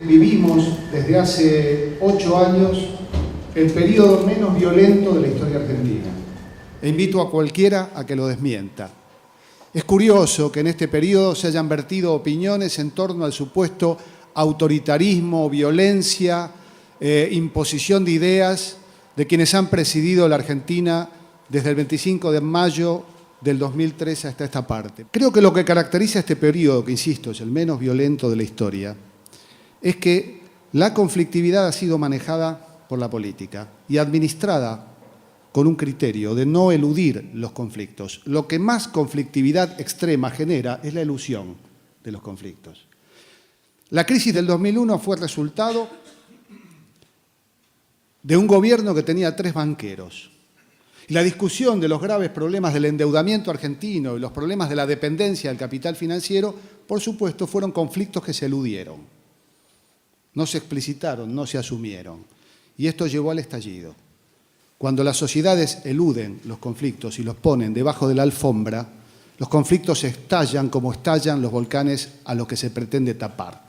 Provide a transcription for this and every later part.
Vivimos desde hace 8 años el periodo menos violento de la historia argentina. E invito a cualquiera a que lo desmienta. Es curioso que en este periodo se hayan vertido opiniones en torno al supuesto autoritarismo, violencia, imposición de ideas de quienes han presidido la Argentina desde el 25 de mayo del 2003 hasta esta parte. Creo que lo que caracteriza este periodo, que insisto, es el menos violento de la historia, es que la conflictividad ha sido manejada por la política y administrada con un criterio de no eludir los conflictos. Lo que más conflictividad extrema genera es la elusión de los conflictos. La crisis del 2001 fue resultado de un gobierno que tenía 3 banqueros. Y la discusión de los graves problemas del endeudamiento argentino y los problemas de la dependencia del capital financiero, por supuesto, fueron conflictos que se eludieron. No se explicitaron, no se asumieron. Y esto llevó al estallido. Cuando las sociedades eluden los conflictos y los ponen debajo de la alfombra, los conflictos estallan como estallan los volcanes a los que se pretende tapar,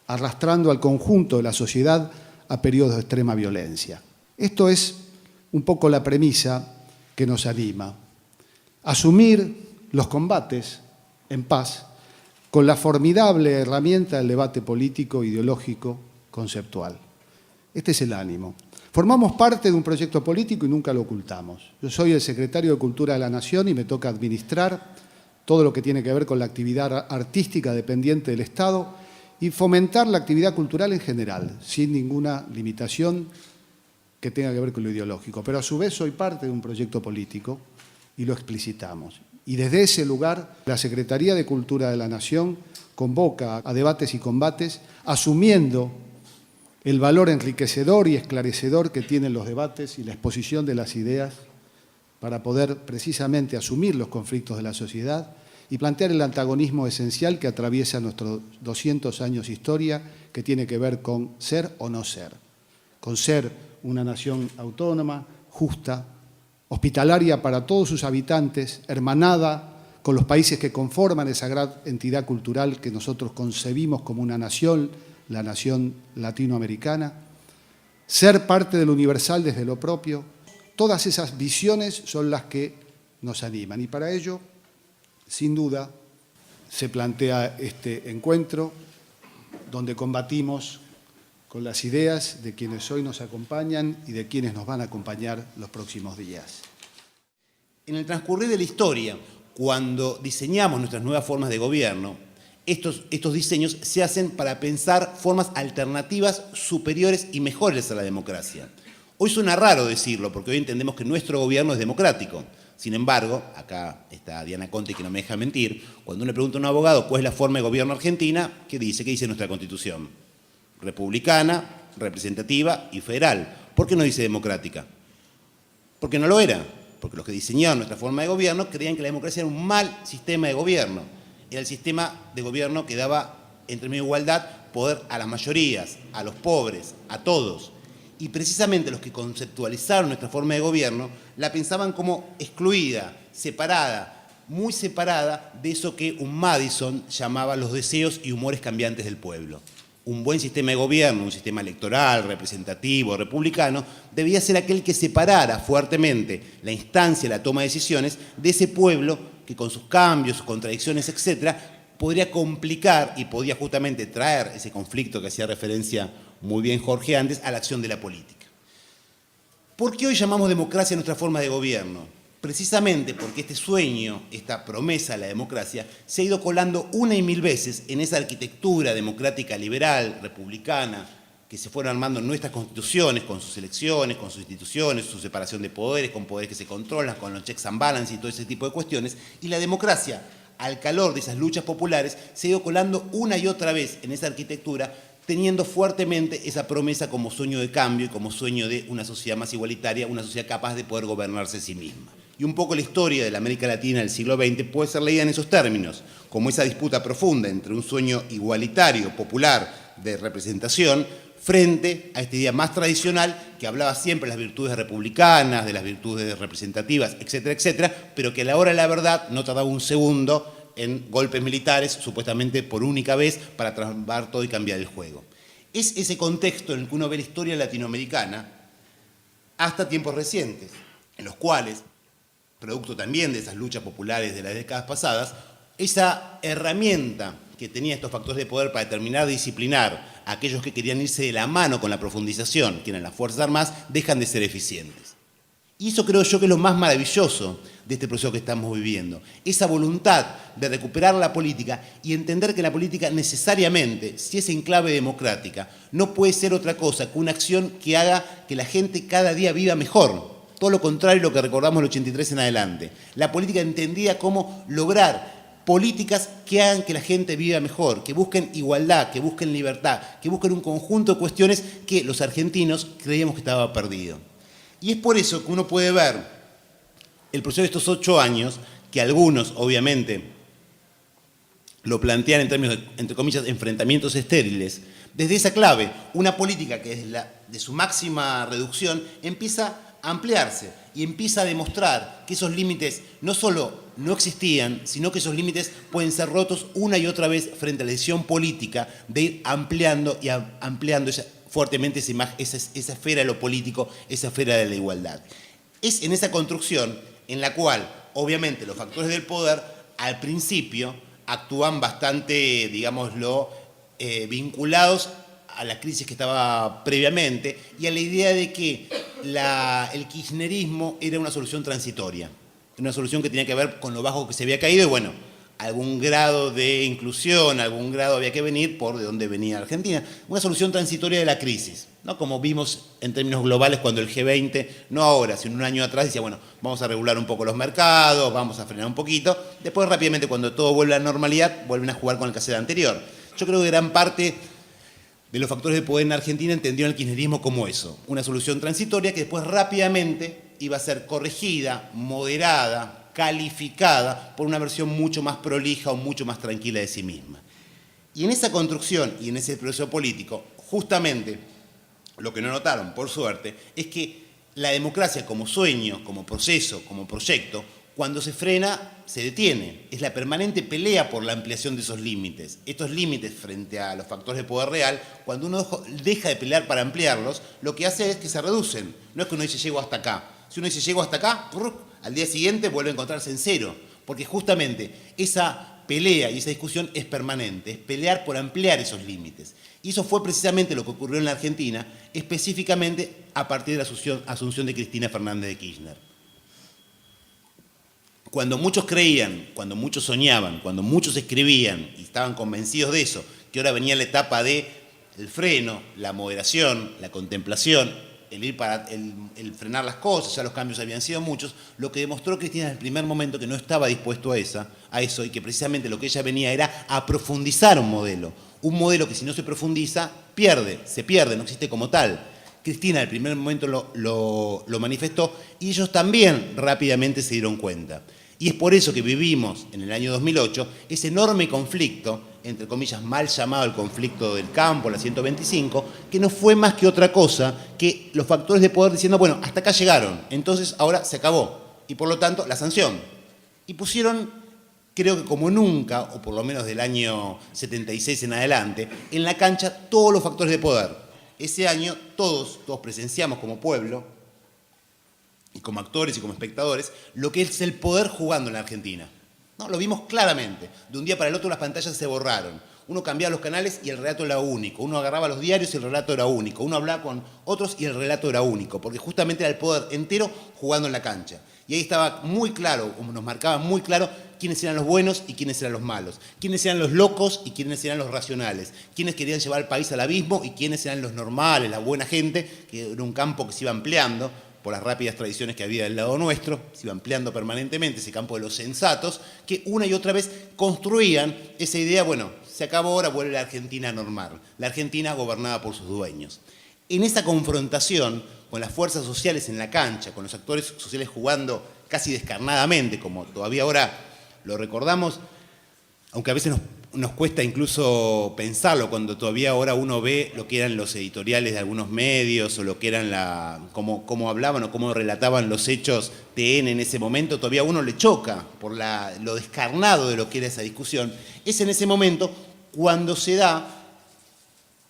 arrastrando al conjunto de la sociedad a periodos de extrema violencia. Esto es un poco la premisa que nos anima. Asumir los combates en paz con la formidable herramienta del debate político, ideológico, conceptual. Este es el ánimo. Formamos parte de un proyecto político y nunca lo ocultamos. Yo soy el secretario de Cultura de la Nación y me toca administrar todo lo que tiene que ver con la actividad artística dependiente del Estado y fomentar la actividad cultural en general, sin ninguna limitación que tenga que ver con lo ideológico. Pero a su vez soy parte de un proyecto político y lo explicitamos. Y desde ese lugar, la Secretaría de Cultura de la Nación convoca a debates y combates, asumiendo el valor enriquecedor y esclarecedor que tienen los debates y la exposición de las ideas para poder precisamente asumir los conflictos de la sociedad y plantear el antagonismo esencial que atraviesa nuestros 200 años de historia, que tiene que ver con ser o no ser, con ser una nación autónoma, justa, hospitalaria para todos sus habitantes, hermanada con los países que conforman esa gran entidad cultural que nosotros concebimos como una nación, la nación latinoamericana, ser parte del universal desde lo propio. Todas esas visiones son las que nos animan y para ello, sin duda, se plantea este encuentro donde combatimos con las ideas de quienes hoy nos acompañan y de quienes nos van a acompañar los próximos días. En el transcurrir de la historia, cuando diseñamos nuestras nuevas formas de gobierno, estos diseños se hacen para pensar formas alternativas superiores y mejores a la democracia. Hoy suena raro decirlo, porque hoy entendemos que nuestro gobierno es democrático. Sin embargo, acá está Diana Conte, que no me deja mentir, cuando uno le pregunta a un abogado cuál es la forma de gobierno argentina, ¿qué dice? ¿Qué dice nuestra Constitución? Republicana, representativa y federal. ¿Por qué no dice democrática? Porque no lo era. Porque los que diseñaron nuestra forma de gobierno creían que la democracia era un mal sistema de gobierno. Era el sistema de gobierno que daba, en términos de igualdad, poder a las mayorías, a los pobres, a todos. Y precisamente los que conceptualizaron nuestra forma de gobierno la pensaban como excluida, separada, muy separada de eso que un Madison llamaba los deseos y humores cambiantes del pueblo. Un buen sistema de gobierno, un sistema electoral, representativo, republicano, debía ser aquel que separara fuertemente la instancia de la toma de decisiones de ese pueblo que con sus cambios, sus contradicciones, etcétera, podría complicar y podía justamente traer ese conflicto que hacía referencia muy bien Jorge antes a la acción de la política. ¿Por qué hoy llamamos democracia a nuestra forma de gobierno? Precisamente porque este sueño, esta promesa de la democracia, se ha ido colando una y mil veces en esa arquitectura democrática liberal, republicana, que se fueron armando en nuestras constituciones, con sus elecciones, con sus instituciones, su separación de poderes, con poderes que se controlan, con los checks and balances y todo ese tipo de cuestiones. Y la democracia, al calor de esas luchas populares, se ha ido colando una y otra vez en esa arquitectura, teniendo fuertemente esa promesa como sueño de cambio y como sueño de una sociedad más igualitaria, una sociedad capaz de poder gobernarse a sí misma. Y un poco la historia de la América Latina del siglo XX puede ser leída en esos términos, como esa disputa profunda entre un sueño igualitario, popular, de representación, frente a esta idea más tradicional que hablaba siempre de las virtudes republicanas, de las virtudes representativas, etcétera, etcétera, pero que a la hora de la verdad no tardaba un segundo en golpes militares, supuestamente por única vez, para transformar todo y cambiar el juego. Es ese contexto en el que uno ve la historia latinoamericana hasta tiempos recientes, en los cuales, producto también de esas luchas populares de las décadas pasadas, esa herramienta que tenía estos factores de poder para determinar, disciplinar a aquellos que querían irse de la mano con la profundización, que eran las Fuerzas Armadas, dejan de ser eficientes. Y eso creo yo que es lo más maravilloso de este proceso que estamos viviendo. Esa voluntad de recuperar la política y entender que la política necesariamente, si es en clave democrática, no puede ser otra cosa que una acción que haga que la gente cada día viva mejor. Todo lo contrario de lo que recordamos del 83 en adelante. La política entendida como lograr políticas que hagan que la gente viva mejor, que busquen igualdad, que busquen libertad, que busquen un conjunto de cuestiones que los argentinos creíamos que estaba perdido. Y es por eso que uno puede ver el proceso de estos 8 años, que algunos, obviamente, lo plantean en términos de, entre comillas, enfrentamientos estériles, desde esa clave, una política que de su máxima reducción empieza a ampliarse y empieza a demostrar que esos límites no solo no existían, sino que esos límites pueden ser rotos una y otra vez frente a la decisión política de ir ampliando y ampliando fuertemente esa esfera de lo político, esa esfera de la igualdad. Es en esa construcción en la cual, obviamente, los factores del poder al principio actúan bastante, digámoslo, vinculados a la crisis que estaba previamente y a la idea de que el kirchnerismo era una solución transitoria, una solución que tenía que ver con lo bajo que se había caído y bueno, algún grado de inclusión, algún grado había que venir por de dónde venía Argentina, una solución transitoria de la crisis, ¿no? Como vimos en términos globales cuando el G20, no ahora, sino un año atrás, decía, bueno, vamos a regular un poco los mercados, vamos a frenar un poquito, después rápidamente cuando todo vuelve a la normalidad, vuelven a jugar con el cassette anterior. Yo creo que gran parte de los factores de poder en Argentina entendieron el kirchnerismo como eso, una solución transitoria que después rápidamente iba a ser corregida, moderada, calificada por una versión mucho más prolija o mucho más tranquila de sí misma. Y en esa construcción y en ese proceso político, justamente lo que no notaron, por suerte, es que la democracia como sueño, como proceso, como proyecto, cuando se frena, se detiene. Es la permanente pelea por la ampliación de esos límites. Estos límites frente a los factores de poder real, cuando uno deja de pelear para ampliarlos, lo que hace es que se reducen. No es que uno dice llego hasta acá. Si uno dice llego hasta acá, al día siguiente vuelve a encontrarse en cero. Porque justamente esa pelea y esa discusión es permanente, es pelear por ampliar esos límites. Y eso fue precisamente lo que ocurrió en la Argentina, específicamente a partir de la asunción de Cristina Fernández de Kirchner. Cuando muchos creían, cuando muchos soñaban, cuando muchos escribían y estaban convencidos de eso, que ahora venía la etapa del freno, la moderación, la contemplación, el frenar las cosas, ya los cambios habían sido muchos, lo que demostró Cristina desde el primer momento que no estaba dispuesto a eso y que precisamente lo que ella venía era a profundizar un modelo que si no se profundiza se pierde, no existe como tal. Cristina en el primer momento lo manifestó y ellos también rápidamente se dieron cuenta. Y es por eso que vivimos en el año 2008 ese enorme conflicto, entre comillas mal llamado el conflicto del campo, la 125, que no fue más que otra cosa que los factores de poder diciendo, bueno, hasta acá llegaron, entonces ahora se acabó. Y por lo tanto, la sanción. Y pusieron, creo que como nunca, o por lo menos del año 76 en adelante, en la cancha todos los factores de poder. Ese año todos presenciamos como pueblo, y como actores y como espectadores, lo que es el poder jugando en la Argentina. ¿No? Lo vimos claramente. De un día para el otro las pantallas se borraron. Uno cambiaba los canales y el relato era único. Uno agarraba los diarios y el relato era único. Uno hablaba con otros y el relato era único, porque justamente era el poder entero jugando en la cancha. Y ahí estaba muy claro, como nos marcaba muy claro, quiénes eran los buenos y quiénes eran los malos, quiénes eran los locos y quiénes eran los racionales, quiénes querían llevar al país al abismo y quiénes eran los normales, la buena gente, que era un campo que se iba ampliando por las rápidas tradiciones que había del lado nuestro, se iba ampliando permanentemente ese campo de los sensatos, que una y otra vez construían esa idea, bueno, se acabó ahora, vuelve la Argentina normal, la Argentina gobernada por sus dueños. En esa confrontación con las fuerzas sociales en la cancha, con los actores sociales jugando casi descarnadamente, como todavía ahora lo recordamos, aunque a veces nos cuesta incluso pensarlo, cuando todavía ahora uno ve lo que eran los editoriales de algunos medios, o lo que eran cómo hablaban o cómo relataban los hechos TN en ese momento, todavía a uno le choca por lo descarnado de lo que era esa discusión. Es en ese momento cuando se da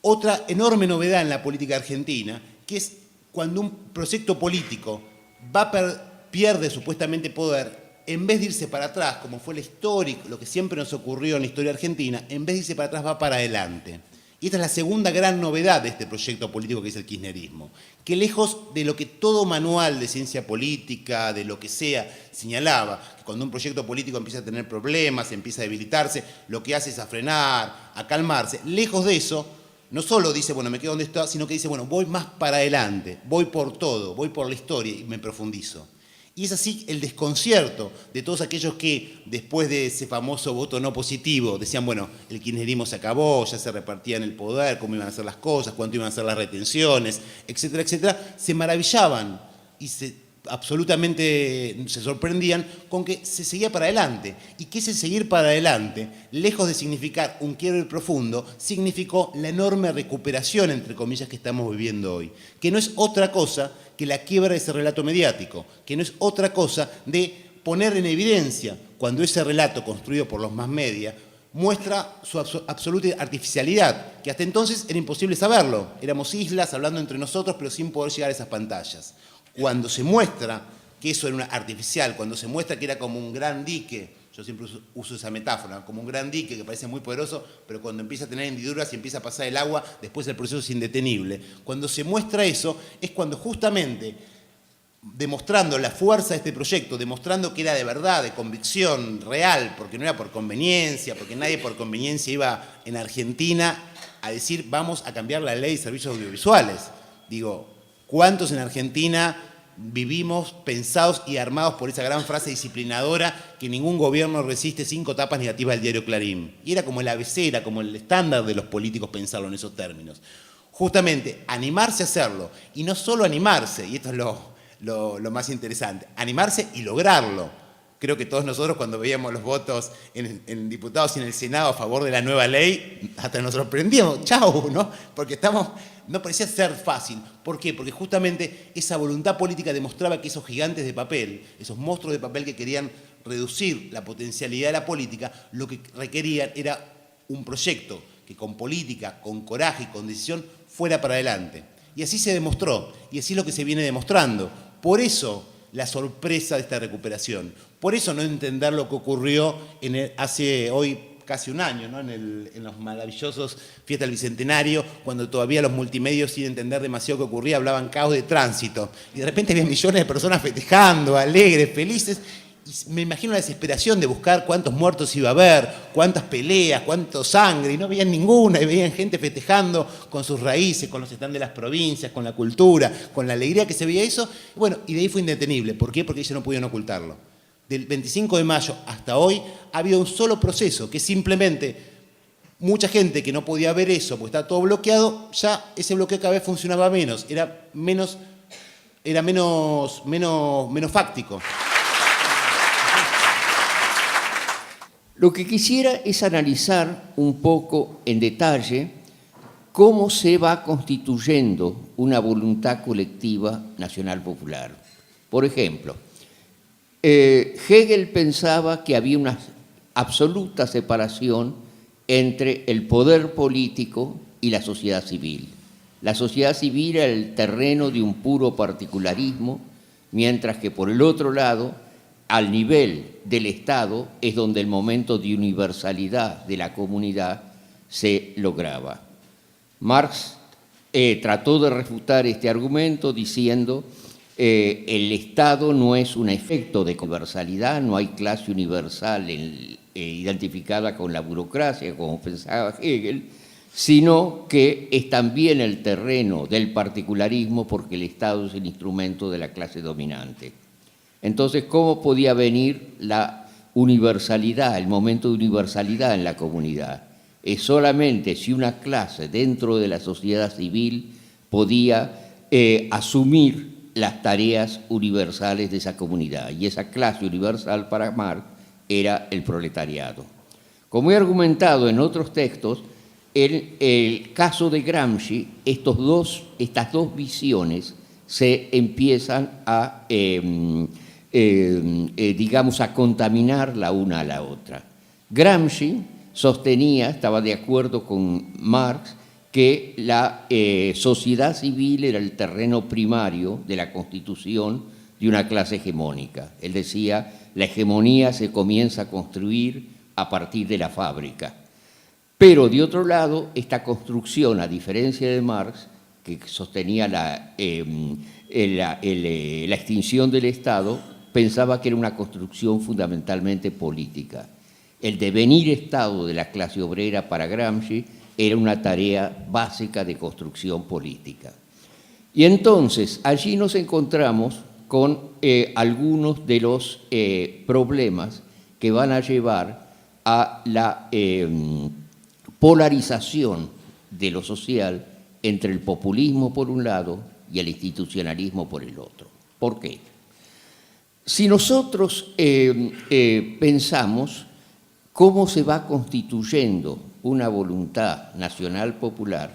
otra enorme novedad en la política argentina, que es cuando un proyecto político pierde supuestamente poder, en vez de irse para atrás, como fue la historia, lo que siempre nos ocurrió en la historia argentina, en vez de irse para atrás va para adelante. Y esta es la segunda gran novedad de este proyecto político que es el kirchnerismo, que lejos de lo que todo manual de ciencia política, de lo que sea, señalaba, que cuando un proyecto político empieza a tener problemas, empieza a debilitarse, lo que hace es a frenar, a calmarse, lejos de eso, no solo dice, bueno, me quedo donde estoy, sino que dice, bueno, voy más para adelante, voy por todo, voy por la historia y me profundizo. Y es así el desconcierto de todos aquellos que, después de ese famoso voto no positivo, decían, bueno, el kirchnerismo se acabó, ya se repartían el poder, cómo iban a hacer las cosas, cuánto iban a ser las retenciones, etcétera, etcétera, se maravillaban y absolutamente se sorprendían con que se seguía para adelante. Y que ese seguir para adelante, lejos de significar un quiebre profundo, significó la enorme recuperación, entre comillas, que estamos viviendo hoy. Que no es otra cosa que la quiebra de ese relato mediático, que no es otra cosa de poner en evidencia cuando ese relato construido por los mass media muestra su absoluta artificialidad, que hasta entonces era imposible saberlo. Éramos islas hablando entre nosotros, pero sin poder llegar a esas pantallas. Cuando se muestra que eso era una artificial, cuando se muestra que era como un gran dique, yo siempre uso esa metáfora, como un gran dique que parece muy poderoso, pero cuando empieza a tener hendiduras y empieza a pasar el agua, después el proceso es indetenible. Cuando se muestra eso, es cuando justamente, demostrando la fuerza de este proyecto, demostrando que era de verdad, de convicción real, porque no era por conveniencia, porque nadie por conveniencia iba en Argentina a decir vamos a cambiar la ley de servicios audiovisuales. Digo, ¿cuántos en Argentina vivimos pensados y armados por esa gran frase disciplinadora que ningún gobierno resiste 5 tapas negativas del diario Clarín? Y era como el ABC, era como el estándar de los políticos pensarlo en esos términos. Justamente, animarse a hacerlo, y no solo animarse, y esto es lo más interesante, animarse y lograrlo. Creo que todos nosotros cuando veíamos los votos en diputados y en el Senado a favor de la nueva ley, hasta nos sorprendíamos, chau, ¿no? Porque no parecía ser fácil. ¿Por qué? Porque justamente esa voluntad política demostraba que esos gigantes de papel, esos monstruos de papel que querían reducir la potencialidad de la política, lo que requerían era un proyecto que con política, con coraje y con decisión fuera para adelante. Y así se demostró, y así es lo que se viene demostrando. Por eso la sorpresa de esta recuperación. Por eso no entender lo que ocurrió hace hoy casi un año, ¿no? en los maravillosos fiestas del Bicentenario, cuando todavía los multimedios, sin entender demasiado qué ocurría, hablaban caos de tránsito. Y de repente había millones de personas festejando, alegres, felices. Y me imagino la desesperación de buscar cuántos muertos iba a haber, cuántas peleas, cuánta sangre, y no veían ninguna, y veían gente festejando con sus raíces, con los stands de las provincias, con la cultura, con la alegría que se veía eso. Bueno, y de ahí fue indetenible. ¿Por qué? Porque ellos no pudieron ocultarlo. Del 25 de mayo hasta hoy ha habido un solo proceso, que simplemente mucha gente que no podía ver eso, porque estaba todo bloqueado, ya ese bloqueo cada vez funcionaba menos, era menos fáctico. Lo que quisiera es analizar un poco en detalle cómo se va constituyendo una voluntad colectiva nacional popular. Por ejemplo, Hegel pensaba que había una absoluta separación entre el poder político y la sociedad civil. La sociedad civil era el terreno de un puro particularismo, mientras que por el otro lado, al nivel del Estado, es donde el momento de universalidad de la comunidad se lograba. Marx trató de refutar este argumento diciendo el Estado no es un efecto de universalidad, no hay clase universal identificada con la burocracia, como pensaba Hegel, sino que es también el terreno del particularismo porque el Estado es el instrumento de la clase dominante. Entonces, ¿cómo podía venir la universalidad, el momento de universalidad en la comunidad? Es solamente si una clase dentro de la sociedad civil podía asumir las tareas universales de esa comunidad. Y esa clase universal para Marx era el proletariado. Como he argumentado en otros textos, el caso de Gramsci, estas dos visiones se empiezan a digamos, a contaminar la una a la otra. Gramsci sostenía, estaba de acuerdo con Marx, que la sociedad civil era el terreno primario de la constitución de una clase hegemónica. Él decía, la hegemonía se comienza a construir a partir de la fábrica. Pero, de otro lado, esta construcción, a diferencia de Marx, que sostenía la extinción del Estado, pensaba que era una construcción fundamentalmente política. El devenir Estado de la clase obrera para Gramsci era una tarea básica de construcción política. Y entonces allí nos encontramos con algunos de los problemas que van a llevar a la polarización de lo social entre el populismo por un lado y el institucionalismo por el otro. ¿Por qué? Si nosotros pensamos cómo se va constituyendo una voluntad nacional popular,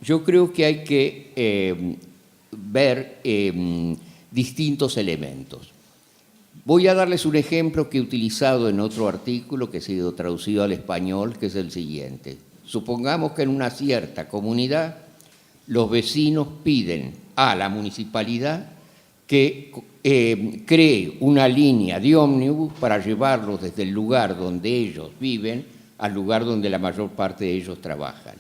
yo creo que hay que ver distintos elementos. Voy a darles un ejemplo que he utilizado en otro artículo que ha sido traducido al español, que es el siguiente. Supongamos que en una cierta comunidad los vecinos piden a la municipalidad que cree una línea de ómnibus para llevarlos desde el lugar donde ellos viven al lugar donde la mayor parte de ellos trabajan.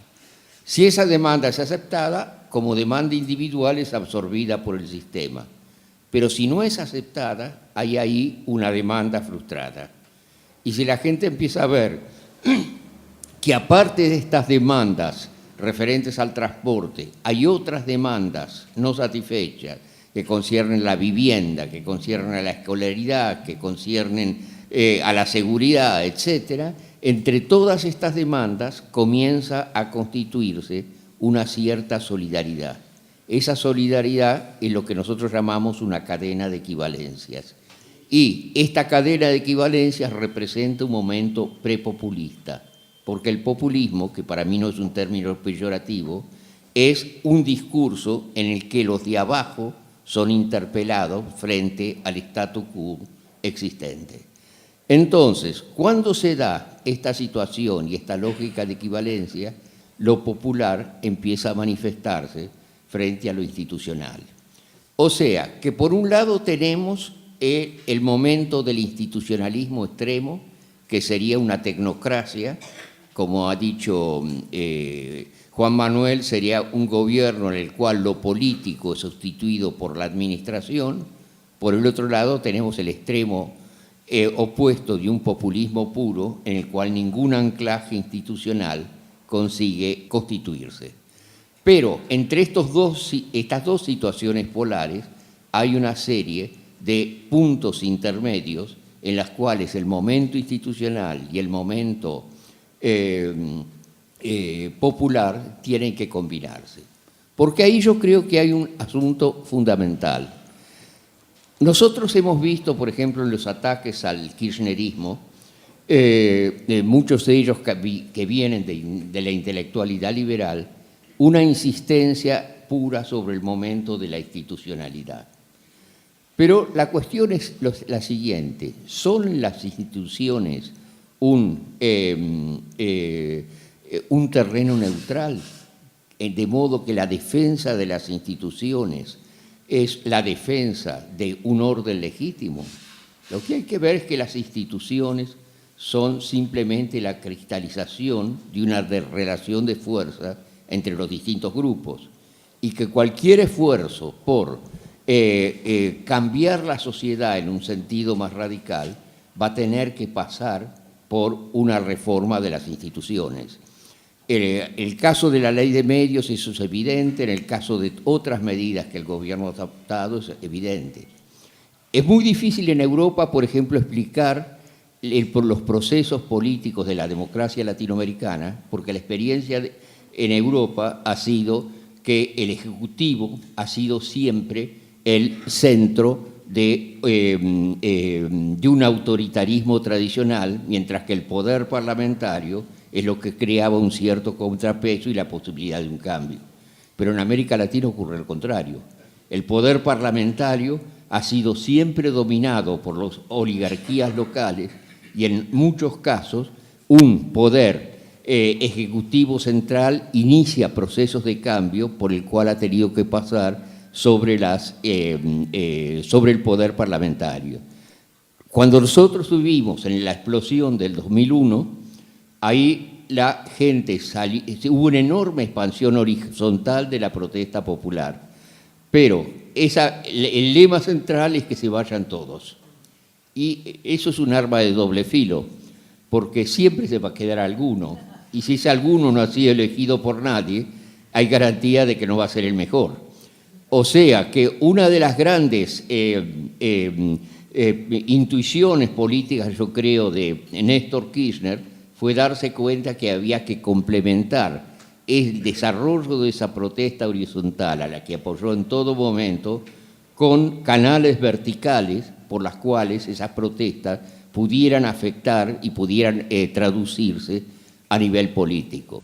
Si esa demanda es aceptada, como demanda individual es absorbida por el sistema. Pero si no es aceptada, hay ahí una demanda frustrada. Y si la gente empieza a ver que aparte de estas demandas referentes al transporte, hay otras demandas no satisfechas que conciernen la vivienda, que conciernen a la escolaridad, que conciernen a la seguridad, etcétera, entre todas estas demandas comienza a constituirse una cierta solidaridad. Esa solidaridad es lo que nosotros llamamos una cadena de equivalencias. Y esta cadena de equivalencias representa un momento prepopulista, porque el populismo, que para mí no es un término peyorativo, es un discurso en el que los de abajo son interpelados frente al statu quo existente. Entonces, cuando se da esta situación y esta lógica de equivalencia, lo popular empieza a manifestarse frente a lo institucional. O sea, que por un lado tenemos el momento del institucionalismo extremo, que sería una tecnocracia, como ha dicho Juan Manuel, sería un gobierno en el cual lo político es sustituido por la administración. Por el otro lado tenemos el extremo opuesto de un populismo puro en el cual ningún anclaje institucional consigue constituirse. Pero entre estas dos situaciones polares hay una serie de puntos intermedios en las cuales el momento institucional y el momento popular tienen que combinarse. Porque ahí yo creo que hay un asunto fundamental. Nosotros hemos visto, por ejemplo, en los ataques al kirchnerismo, muchos de ellos que vienen de la intelectualidad liberal, una insistencia pura sobre el momento de la institucionalidad. Pero la cuestión es la siguiente: ¿son las instituciones un terreno neutral? De modo que la defensa de las instituciones es la defensa de un orden legítimo. Lo que hay que ver es que las instituciones son simplemente la cristalización de una relación de fuerza entre los distintos grupos, y que cualquier esfuerzo por cambiar la sociedad en un sentido más radical va a tener que pasar por una reforma de las instituciones. El caso de la ley de medios, eso es evidente. En el caso de otras medidas que el gobierno ha adoptado, es evidente. Es muy difícil en Europa, por ejemplo, explicar por los procesos políticos de la democracia latinoamericana, porque la experiencia en Europa ha sido que el Ejecutivo ha sido siempre el centro de un autoritarismo tradicional, mientras que el poder parlamentario es lo que creaba un cierto contrapeso y la posibilidad de un cambio. Pero en América Latina ocurre lo contrario. El poder parlamentario ha sido siempre dominado por las oligarquías locales y en muchos casos un poder Ejecutivo Central inicia procesos de cambio por el cual ha tenido que pasar sobre el poder parlamentario. Cuando nosotros vivimos en la explosión del 2001, ahí la gente hubo una enorme expansión horizontal de la protesta popular, pero el lema central es que se vayan todos. Y eso es un arma de doble filo, porque siempre se va a quedar alguno, y si ese alguno no ha sido elegido por nadie, hay garantía de que no va a ser el mejor. O sea que una de las grandes intuiciones políticas, yo creo, de Néstor Kirchner fue darse cuenta que había que complementar el desarrollo de esa protesta horizontal a la que apoyó en todo momento con canales verticales por las cuales esas protestas pudieran afectar y pudieran traducirse a nivel político.